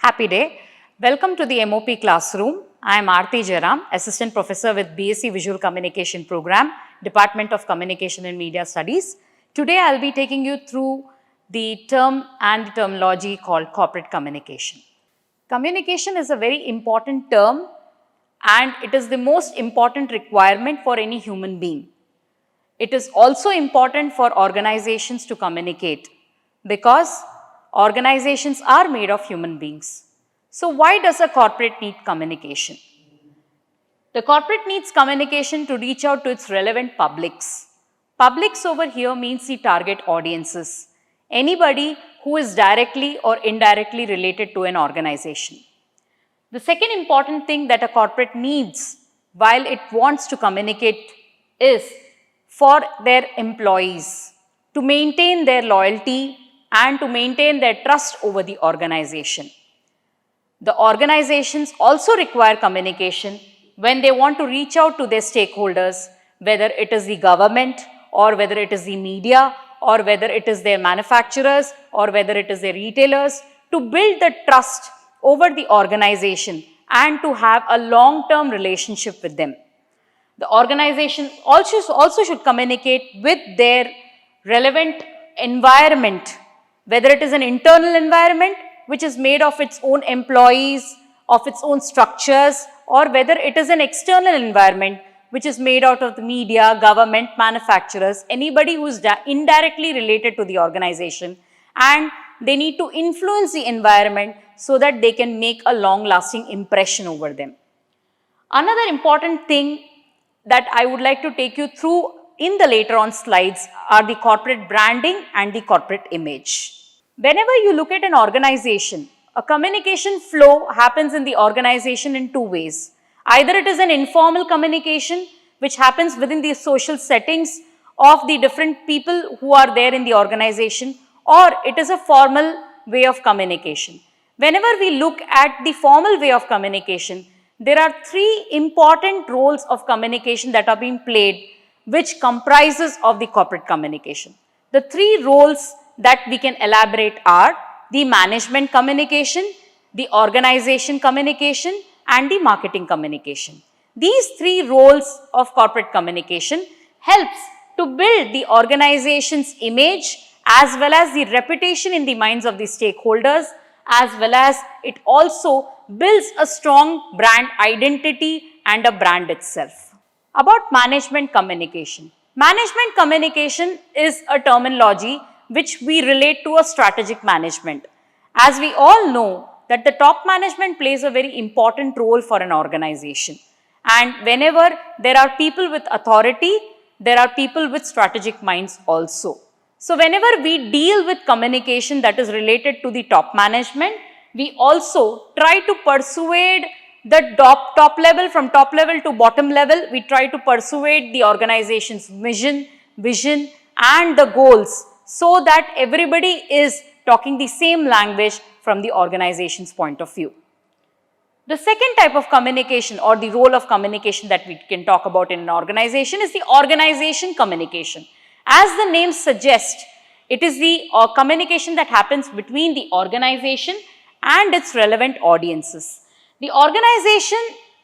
Happy day. Welcome to the M.O.P classroom. I am Aarthi Jayaram, Assistant Professor with BSc Visual Communication Program, Department of Communication and Media Studies. Today I will be taking you through the term and the terminology called corporate communication. Communication is a very important term and it is the most important requirement for any human being. It is also important for organizations to communicate because organizations are made of human beings. So why does a corporate need communication? The corporate needs communication to reach out to its relevant publics. Publics over here means the target audiences, anybody who is directly or indirectly related to an organization. The second important thing that a corporate needs while it wants to communicate is for their employees to maintain their loyalty and to maintain their trust over the organization. The organizations also require communication when they want to reach out to their stakeholders, whether it is the government or whether it is the media or whether it is their manufacturers or whether it is their retailers, to build the trust over the organization and to have a long-term relationship with them. The organization also should communicate with their relevant environment, whether it is an internal environment which is made of its own employees, of its own structures, or whether it is an external environment which is made out of the media, government, manufacturers, anybody who is indirectly related to the organization, and they need to influence the environment so that they can make a long-lasting impression over them. Another important thing that I would like to take you through in the later on slides are the corporate branding and the corporate image. Whenever you look at an organization, a communication flow happens in the organization in two ways. Either it is an informal communication which happens within the social settings of the different people who are there in the organization, or it is a formal way of communication. Whenever we look at the formal way of communication, there are three important roles of communication that are being played which comprises of the corporate communication. The three roles that we can elaborate are the management communication, the organization communication, and the marketing communication. These three roles of corporate communication helps to build the organization's image as well as the reputation in the minds of the stakeholders, as well as it also builds a strong brand identity and a brand itself. About management communication. Management communication is a terminology which we relate to a strategic management. As we all know that the top management plays a very important role for an organization. And whenever there are people with authority, there are people with strategic minds also. So whenever we deal with communication that is related to the top management, we also try to persuade the top level, from top level to bottom level, we try to persuade the organization's vision and the goals so that everybody is talking the same language from the organization's point of view. The second type of communication or the role of communication that we can talk about in an organization is the organization communication. As the name suggests, it is the communication that happens between the organization and its relevant audiences. The organization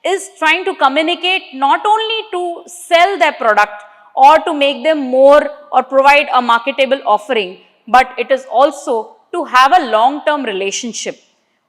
is trying to communicate not only to sell their product or to make them more or provide a marketable offering, but it is also to have a long-term relationship.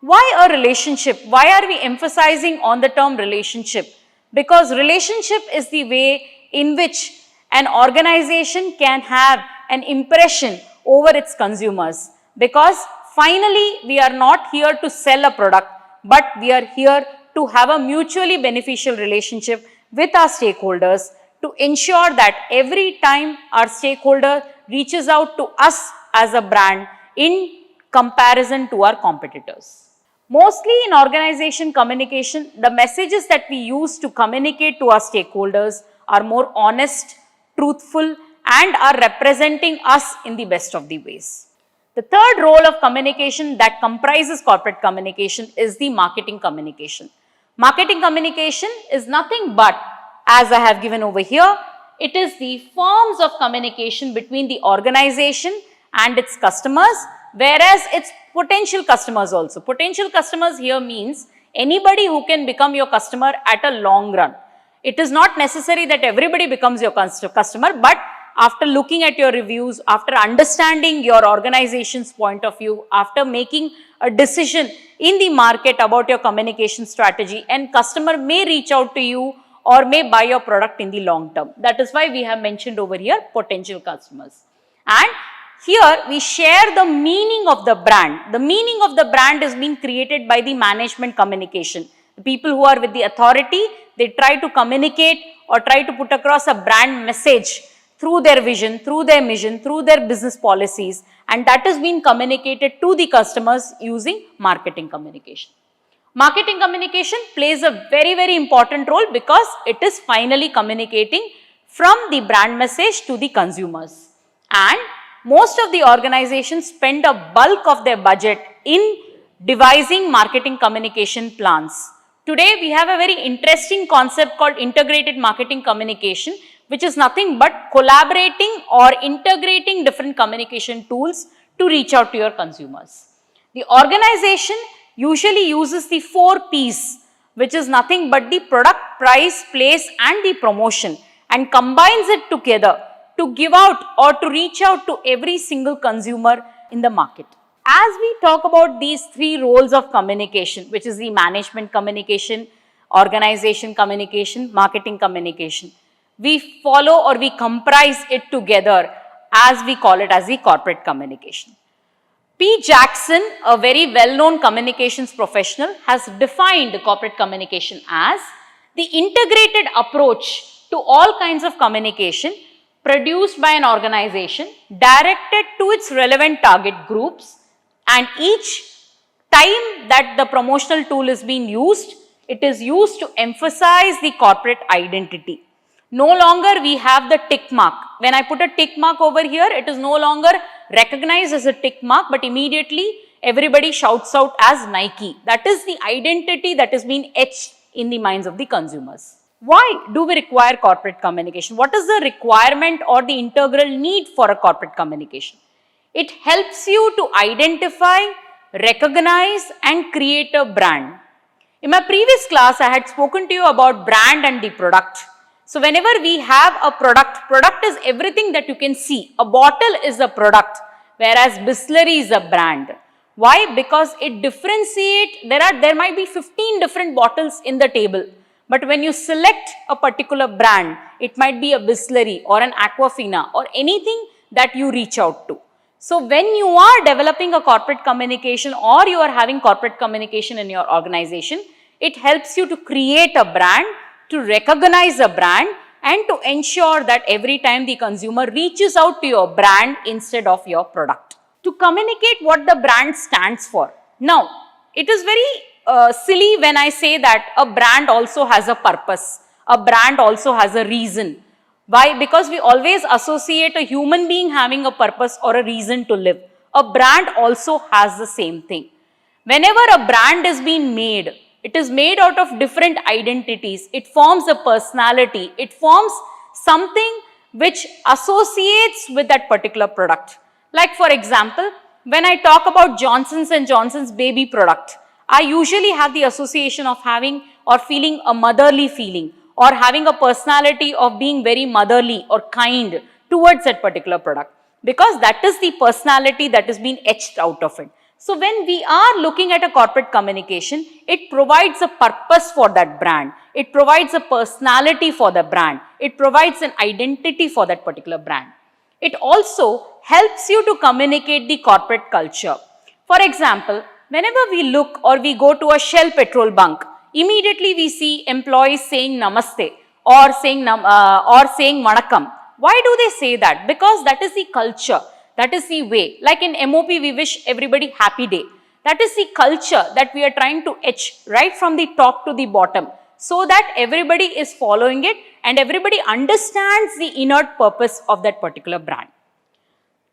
Why a relationship? Why are we emphasizing on the term relationship? Because relationship is the way in which an organization can have an impression over its consumers. Because finally, we are not here to sell a product, but we are here to have a mutually beneficial relationship with our stakeholders to ensure that every time our stakeholder reaches out to us as a brand in comparison to our competitors. Mostly in organization communication, the messages that we use to communicate to our stakeholders are more honest, truthful, and are representing us in the best of the ways. The third role of communication that comprises corporate communication is the marketing communication. Marketing communication is nothing but, as I have given over here, it is the forms of communication between the organization and its customers, whereas its potential customers also. Potential customers here means anybody who can become your customer at a long run. It is not necessary that everybody becomes your customer, but after looking at your reviews, after understanding your organization's point of view, after making a decision in the market about your communication strategy, and customer may reach out to you or may buy your product in the long term. That is why we have mentioned over here potential customers. And here we share the meaning of the brand. The meaning of the brand is being created by the management communication. The people who are with the authority, they try to communicate or try to put across a brand message through their vision, through their mission, through their business policies, and that is being communicated to the customers using marketing communication. Marketing communication plays a very, very important role because it is finally communicating from the brand message to the consumers. And most of the organizations spend a bulk of their budget in devising marketing communication plans. Today, we have a very interesting concept called integrated marketing communication, which is nothing but collaborating or integrating different communication tools to reach out to your consumers. The organization usually uses the 4 P's, which is nothing but the product, price, place and the promotion, and combines it together to give out or to reach out to every single consumer in the market. As we talk about these 3 roles of communication, which is the management communication, organization communication, marketing communication, we follow or we comprise it together as we call it as the corporate communication. P. Jackson, a very well-known communications professional, has defined corporate communication as the integrated approach to all kinds of communication produced by an organization directed to its relevant target groups, and each time that the promotional tool is being used, it is used to emphasize the corporate identity. No longer we have the tick mark. When I put a tick mark over here, it is no longer recognized as a tick mark, but immediately everybody shouts out as Nike. That is the identity that is being etched in the minds of the consumers. Why do we require corporate communication? What is the requirement or the integral need for a corporate communication? It helps you to identify, recognize and create a brand. In my previous class, I had spoken to you about brand and the product. So whenever we have a product is everything that you can see. A bottle is a product, whereas Bisleri is a brand. Why? Because it differentiates, there might be 15 different bottles in the table. But when you select a particular brand, it might be a Bisleri or an Aquafina or anything that you reach out to. So when you are developing a corporate communication or you are having corporate communication in your organization, it helps you to create a brand, to recognize a brand and to ensure that every time the consumer reaches out to your brand instead of your product. To communicate what the brand stands for. Now, it is very silly when I say that a brand also has a purpose. A brand also has a reason. Why? Because we always associate a human being having a purpose or a reason to live. A brand also has the same thing. Whenever a brand is being made, it is made out of different identities. It forms a personality. It forms something which associates with that particular product. Like for example, when I talk about Johnson's & Johnson's baby product, I usually have the association of having or feeling a motherly feeling or having a personality of being very motherly or kind towards that particular product, because that is the personality that is being etched out of it. So when we are looking at a corporate communication, it provides a purpose for that brand. It provides a personality for the brand. It provides an identity for that particular brand. It also helps you to communicate the corporate culture. For example, whenever we look or we go to a Shell petrol bunk, immediately we see employees saying namaste or saying vanakkam. Why do they say that? Because that is the culture. That is the way. Like in M.O.P, we wish everybody happy day. That is the culture that we are trying to etch right from the top to the bottom, so that everybody is following it and everybody understands the inert purpose of that particular brand.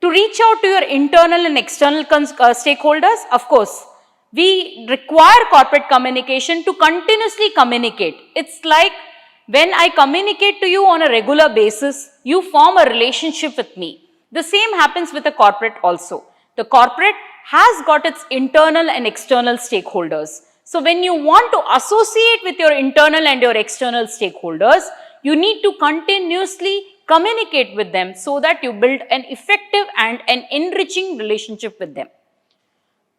To reach out to your internal and external stakeholders, of course, we require corporate communication to continuously communicate. It's like when I communicate to you on a regular basis, you form a relationship with me. The same happens with a corporate also. The corporate has got its internal and external stakeholders. So when you want to associate with your internal and your external stakeholders, you need to continuously communicate with them so that you build an effective and an enriching relationship with them.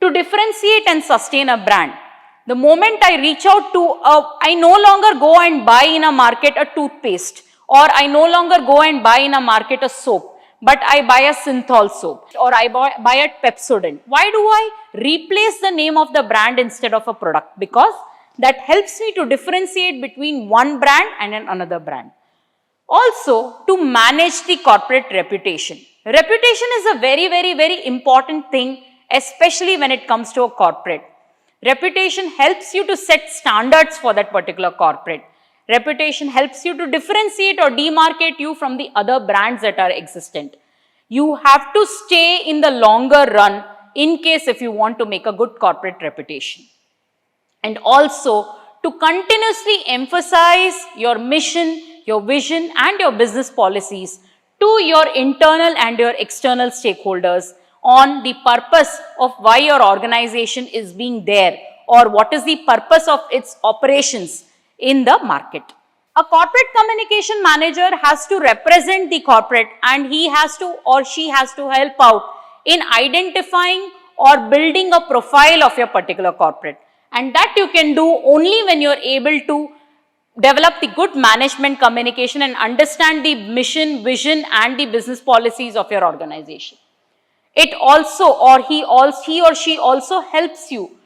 To differentiate and sustain a brand, the moment I reach out to I no longer go and buy in a market a toothpaste, or I no longer go and buy in a market a soap, but I buy a synthol soap, or I buy a Pepsodent. Why do I replace the name of the brand instead of a product? Because that helps me to differentiate between one brand and another brand. Also, to manage the corporate reputation. Reputation is a very important thing, especially when it comes to a corporate. Reputation helps you to set standards for that particular corporate. Reputation helps you to differentiate or demarcate you from the other brands that are existent. You have to stay in the longer run in case if you want to make a good corporate reputation. And also to continuously emphasize your mission, your vision and your business policies to your internal and your external stakeholders on the purpose of why your organization is being there or what is the purpose of its operations in the market. A corporate communication manager has to represent the corporate, and he has to or she has to help out in identifying or building a profile of your particular corporate. And that you can do only when you are able to develop the good management communication and understand the mission, vision and the business policies of your organization. It also he or she also helps you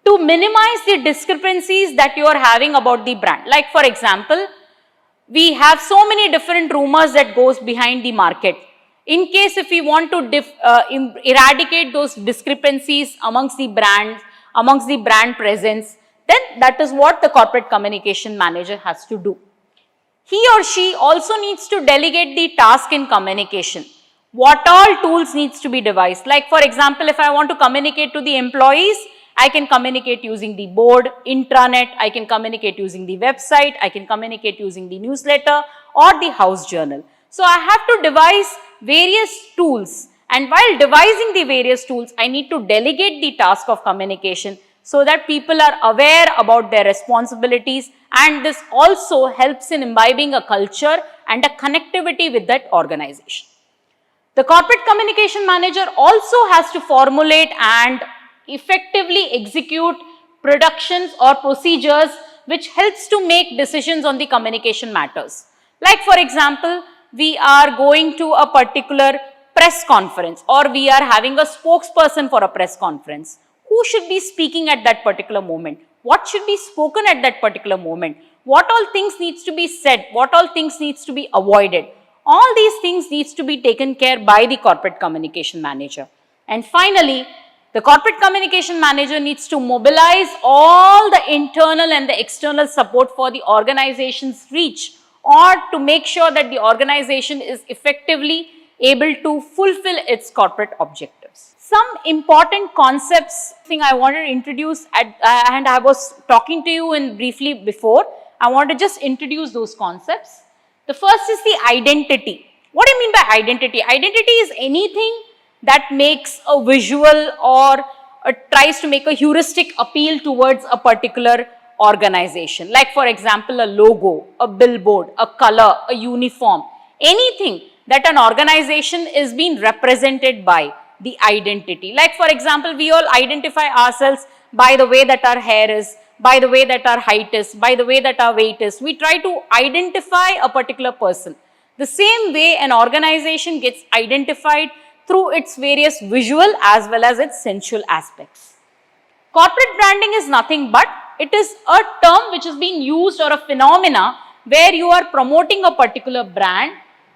to minimize the discrepancies that you are having about the brand. Like for example, we have so many different rumors that goes behind the market. In case if we want to eradicate those discrepancies amongst the brands, amongst the brand presence, then that is what the corporate communication manager has to do. He or she also needs to delegate the task in communication. What all tools needs to be devised. Like for example, if I want to communicate to the employees, I can communicate using the board, intranet, I can communicate using the website, I can communicate using the newsletter or the house journal. So I have to devise various tools, and while devising the various tools, I need to delegate the task of communication so that people are aware about their responsibilities, and this also helps in imbibing a culture and a connectivity with that organization. The corporate communication manager also has to formulate and effectively execute productions or procedures which helps to make decisions on the communication matters. Like for example, we are going to a particular press conference or we are having a spokesperson for a press conference. Who should be speaking at that particular moment? What should be spoken at that particular moment? What all things needs to be said? What all things needs to be avoided? All these things needs to be taken care by the corporate communication manager. And finally, the corporate communication manager needs to mobilize all the internal and the external support for the organization's reach, or to make sure that the organization is effectively able to fulfill its corporate objectives. Some important concepts I wanted to introduce and I was talking to you in briefly before. I want to just introduce those concepts. The first is the identity. What do you mean by identity? Identity is anything that makes a visual or tries to make a heuristic appeal towards a particular organization. Like for example, a logo, a billboard, a color, a uniform, anything that an organization is being represented by, the identity. Like for example, we all identify ourselves by the way that our hair is, by the way that our height is, by the way that our weight is. We try to identify a particular person. The same way an organization gets identified through its various visual as well as its sensual aspects. Corporate branding is nothing but it is a term which is being used or a phenomena where you are promoting a particular brand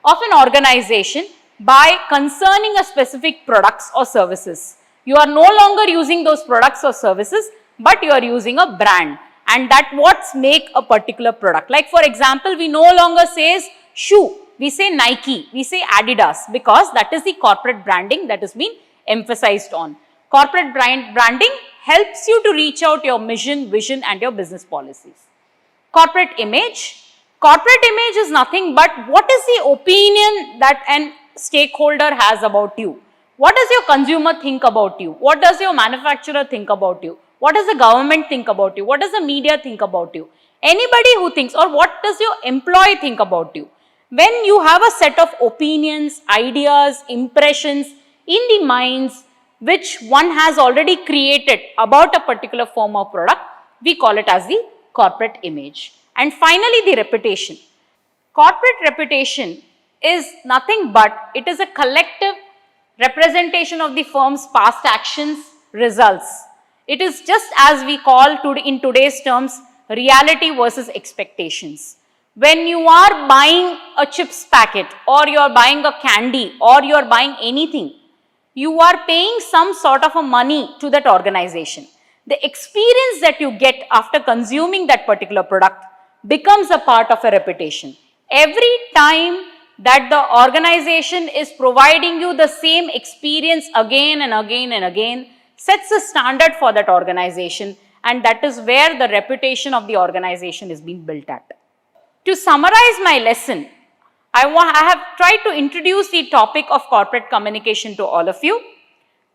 of an organization by concerning a specific products or services. You are no longer using those products or services, but you are using a brand, and that what's make a particular product. Like for example, we no longer says shoe, we say Nike, we say Adidas, because that is the corporate branding that has been emphasized on. Corporate branding helps you to reach out your mission, vision and your business policies. Corporate image. Corporate image is nothing but what is the opinion that an stakeholder has about you. What does your consumer think about you? What does your manufacturer think about you? What does the government think about you? What does the media think about you? Anybody who thinks, or what does your employee think about you? When you have a set of opinions, ideas, impressions in the minds which one has already created about a particular form of product, we call it as the corporate image. And finally, the reputation. Corporate reputation is nothing but it is a collective representation of the firm's past actions, results. It is just as we call in today's terms reality versus expectations. When you are buying a chips packet or you are buying a candy or you are buying anything, you are paying some sort of a money to that organization. The experience that you get after consuming that particular product becomes a part of a reputation. Every time that the organization is providing you the same experience again and again and again sets a standard for that organization, and that is where the reputation of the organization is being built at. To summarize my lesson, I have tried to introduce the topic of corporate communication to all of you.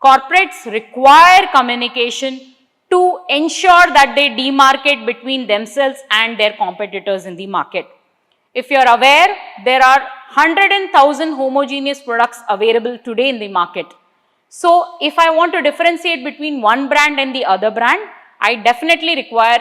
Corporates require communication to ensure that they demarcate between themselves and their competitors in the market. If you are aware, there are 100,000 homogeneous products available today in the market. So, if I want to differentiate between one brand and the other brand, I definitely require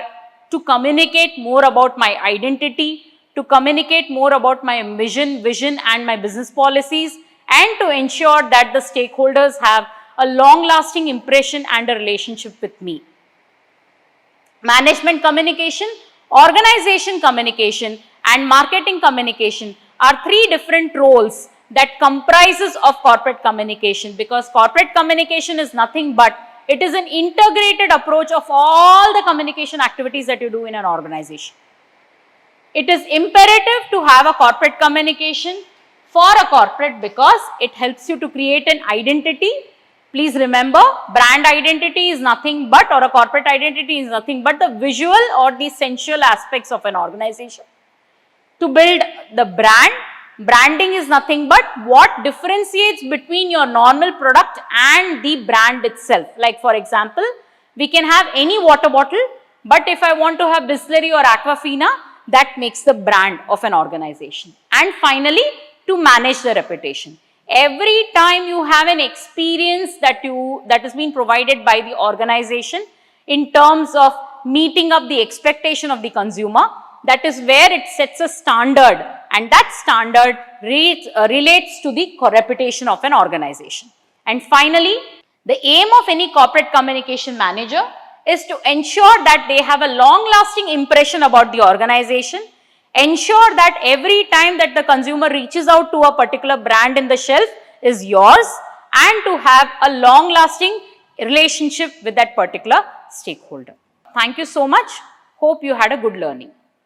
to communicate more about my identity, to communicate more about my vision and my business policies, and to ensure that the stakeholders have a long-lasting impression and a relationship with me. Management communication, organization communication, and marketing communication are three different roles that comprises of corporate communication, because corporate communication is nothing but it is an integrated approach of all the communication activities that you do in an organization. It is imperative to have a corporate communication for a corporate because it helps you to create an identity. Please remember, brand identity is nothing but, or a corporate identity is nothing but the visual or the sensual aspects of an organization. To build the brand, branding is nothing but what differentiates between your normal product and the brand itself. Like for example, we can have any water bottle, but if I want to have Bisleri or Aquafina, that makes the brand of an organization. And finally, to manage the reputation. Every time you have an experience that is being provided by the organization in terms of meeting up the expectation of the consumer, that is where it sets a standard, and that standard relates to the reputation of an organization. And finally, the aim of any corporate communication manager is to ensure that they have a long-lasting impression about the organization, ensure that every time that the consumer reaches out to a particular brand in the shelf is yours, and to have a long-lasting relationship with that particular stakeholder. Thank you so much. Hope you had a good learning.